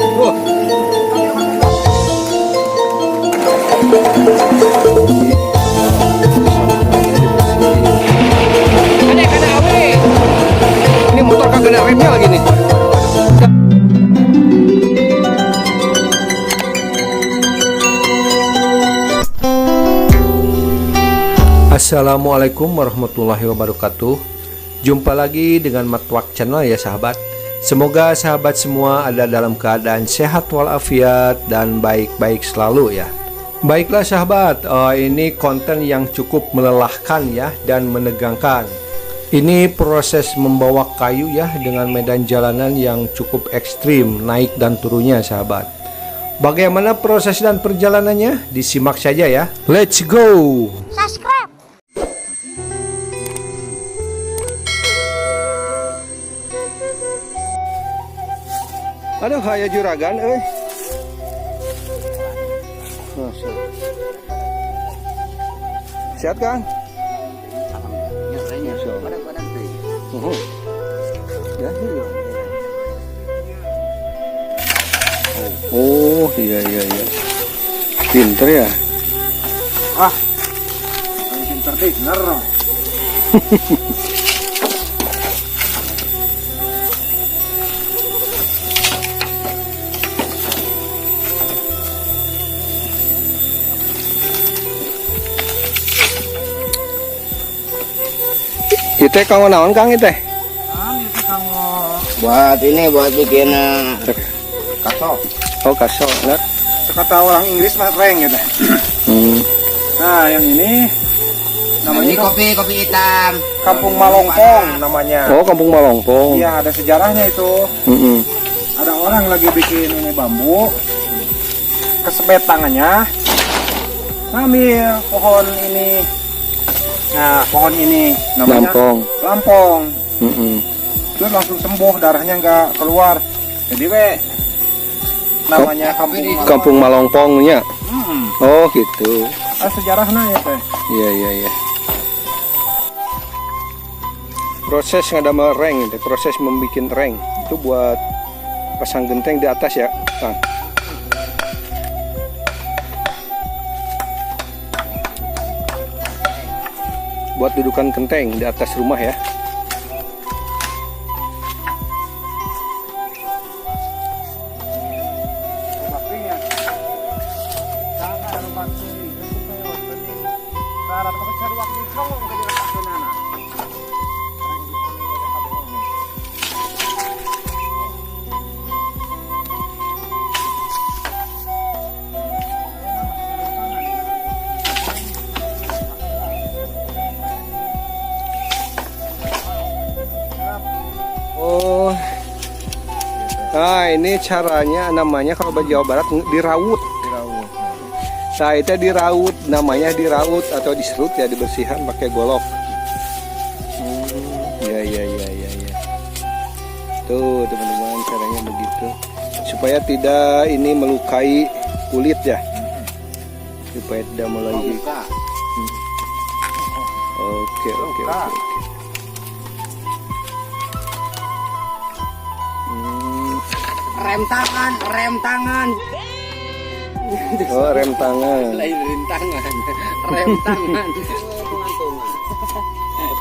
Ada awe. Ini motor kagak ada remnya lagi nih. Assalamualaikum warahmatullahi wabarakatuh. Jumpa lagi dengan Matwak Channel ya sahabat. Semoga sahabat semua ada dalam keadaan sehat walafiat dan baik-baik selalu ya. Baiklah sahabat, ini konten yang cukup melelahkan ya dan menegangkan. Ini proses membawa kayu ya dengan medan jalanan yang cukup ekstrim, naik dan turunnya sahabat. Bagaimana proses dan perjalanannya? Disimak saja ya. Let's go. Subscribe. Aduh, haya juragan, Sehat Kang? Oh, iya. Pinter ya? Pinter bener. Itu kang naon Kang itu? Buat bikin kaso. Oh, kaso. Nah. Kata orang Inggris mah reng gitu. Nah, yang ini namanya ini kopi hitam. Kampung Malongpong namanya. Oh, Kampung Malongpong. Iya, ada sejarahnya itu. Ada orang lagi bikin ini bambu, kesebet tangannya, ngambil pohon ini. Nah, pohon ini namanya lampong. Terus langsung sembuh, darahnya nggak keluar. Jadi namanya Kampung Malongpongnya. Oh gitu. Sejarahnya ya teh. Iya. Proses ngadamel reng, proses membuat reng itu buat pasang genteng di atas ya, Kang. Buat dudukan genteng di atas rumah ya. Oh, nah ini caranya namanya kalau di Jawa Barat diraut. Nah itu diraut, namanya diraut atau diserut ya, dibersihkan pakai golok. Iya. Tuh teman-teman caranya begitu supaya tidak ini melukai kulit ya, supaya tidak melukai. Oke. Rem tangan. Oh, rem tangan. Lain rintangan. Rem tangan.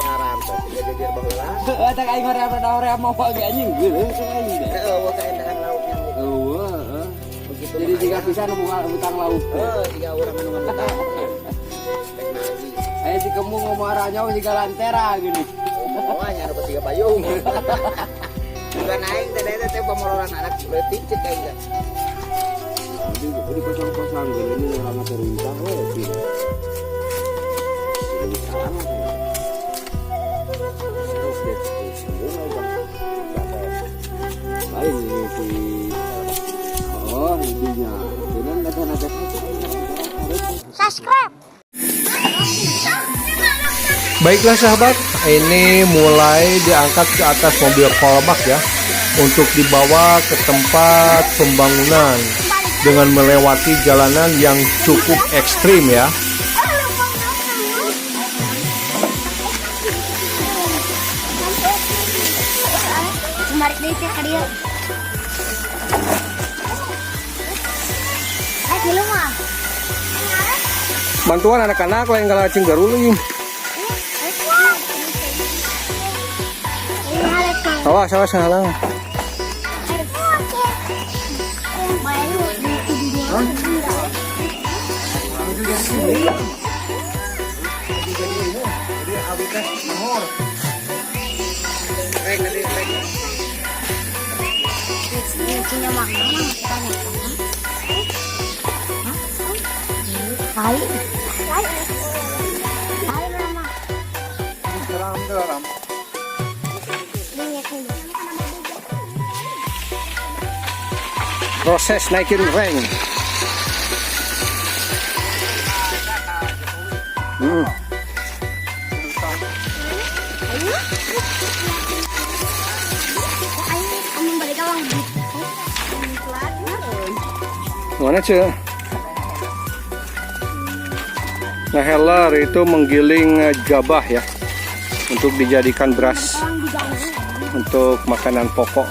Parah tuh, jadi baheula. Ada aing rem mau agak anjing geuleuh soalnya. Heeh, kayak dengan lautnya. Heeh. Begitu. Jadi jika bisa hutang laut. Jika urang anu ngutang. Aya si kembung ngomong arahnya siga lantera gini. Oh, nya ada siga payung. Bukan naik teh pamororan anak leutik cek aing. Jadi kosong-kosong gini ini lama teruntang sih. Jadi salah Subscribe. Baiklah sahabat, ini mulai diangkat ke atas mobil kolbak ya, untuk dibawa ke tempat pembangunan dengan melewati jalanan yang cukup ekstrim ya. Bantuan anak-anak lain kalau cing garuling. Awas, awas halang. Punya makanan Hai mama. Dalam. Proses naikin rank. Mana cuy? Nah, heller itu menggiling gabah ya, untuk dijadikan beras untuk makanan pokok.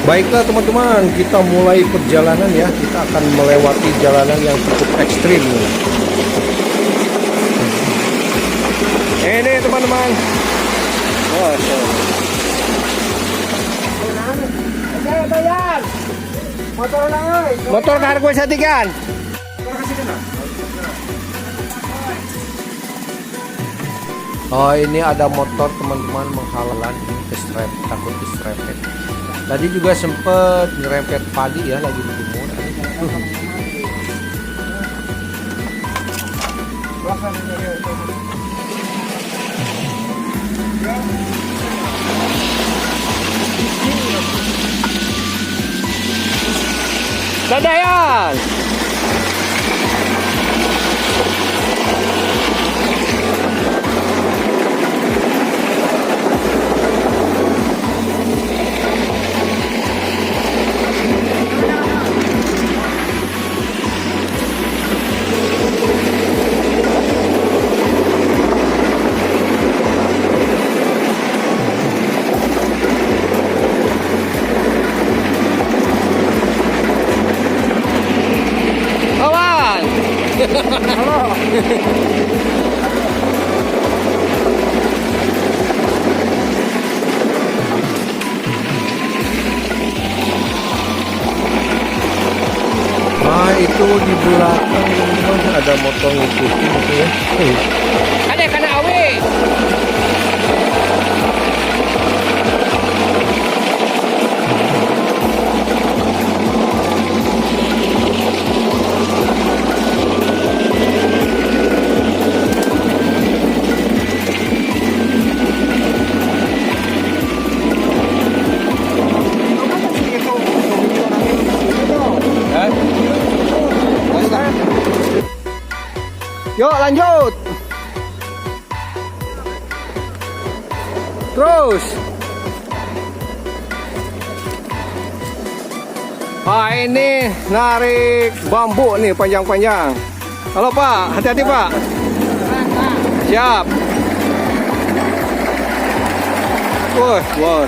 Baiklah teman-teman, kita mulai perjalanan ya. Kita akan melewati jalanan yang cukup ekstrim. Ini teman-teman. Motor kargo satikan. Oh, ini ada motor teman-teman menghalang kestrep, takut kestrepet. Tadi juga sempet nyerempet padi ya, lagi berjemur. Dadayan. Nah, itu di belakang teman-teman ada motor ngikutin gitu ya. Ada kana awe. Yuk lanjut. Terus. Ah, ini narik bambu nih panjang-panjang. Halo Pak, hati-hati Pak. Siap. Wah.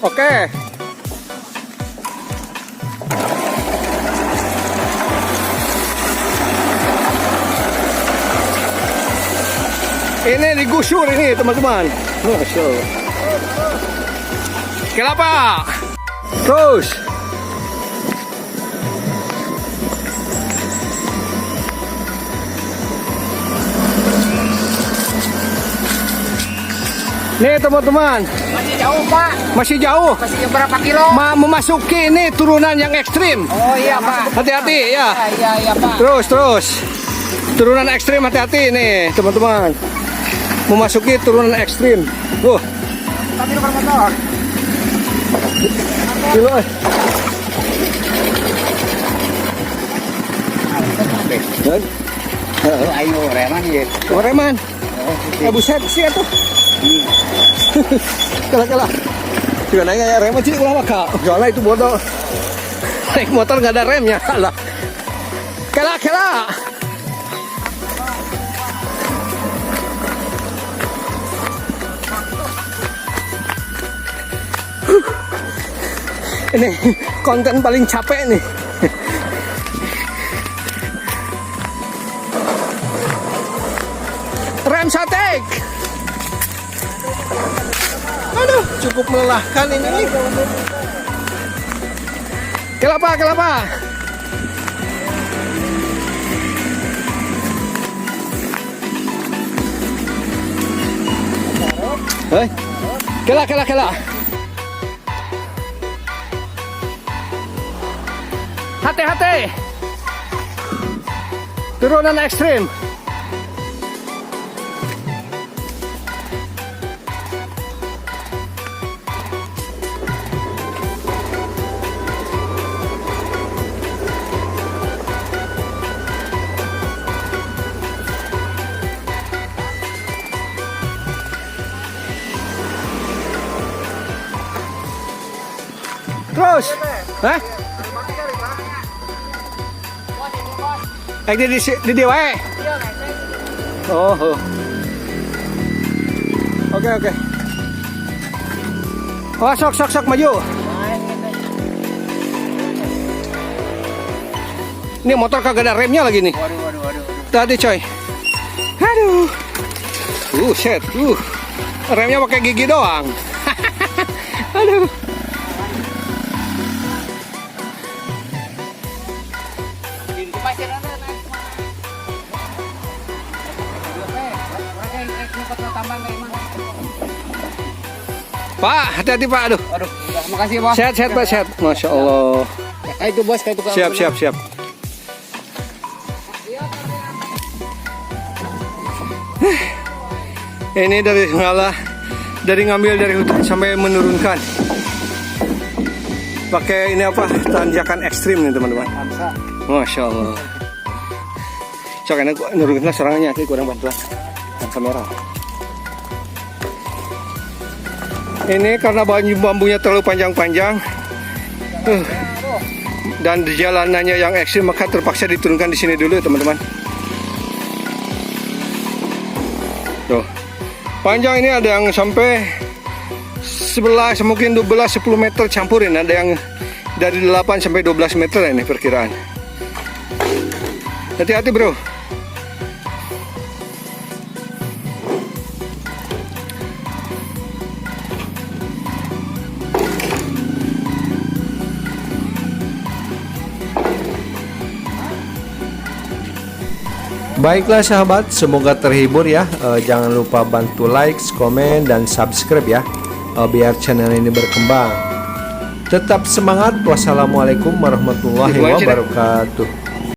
Oke. Ini digusur ini teman-teman. Masya Allah. Kenapa? Terus. Nih teman-teman. Masih jauh Pak. Masih jauh. Masih berapa kilo? Memasuki ini turunan yang ekstrim. Oh iya Pak. Hati-hati ya. Iya Pak. Terus. Turunan ekstrim, hati-hati nih teman-teman. Memasuki turunan ekstrim. Tapi nomor motor. Kilo. Ayo reman ya. Reman. Buset sih atuh. Kalah. Juga nanya ya reman sih ulah maka. Soalnya itu bodoh. Naik motor nggak ada remnya lah. Kalah. Ini konten paling capek nih. Rem satek. Aduh, cukup melelahkan ini nih. Kelapa. Hei, kela. Hati-hati. Turunan ekstrim. Terus, hah? Di wae. Oh. Oke. Oh, sok maju. Ini motor kagak ada remnya lagi nih. Waduh. Tadi coy. Aduh. Shit. Remnya pakai gigi doang. Aduh. Pak, hati-hati Pak. Aduh, Makasih bos. sehat Pak, sehat. Masya Allah. Kayak itu bos, kayak itu. Siap. Ini dari ngambil dari hutan sampai menurunkan. Pakai ini apa? Tanjakan ekstrim nih teman-teman. Masya Allah. Soalnya nurunkan serangannya, kayak kurang bantuan kamera. Ini karena bambunya terlalu panjang-panjang dan jalanannya yang ekstrim, maka terpaksa diturunkan di sini dulu teman-teman. Tuh, panjang ini ada yang sampai 11, mungkin 12, 10 meter campurin. Ada yang dari 8 sampai 12 meter ini perkiraan. Hati-hati bro. Baiklah sahabat, semoga terhibur ya. Jangan lupa bantu like, komen, dan subscribe ya, biar channel ini berkembang. Tetap semangat. Wassalamualaikum warahmatullahi wabarakatuh.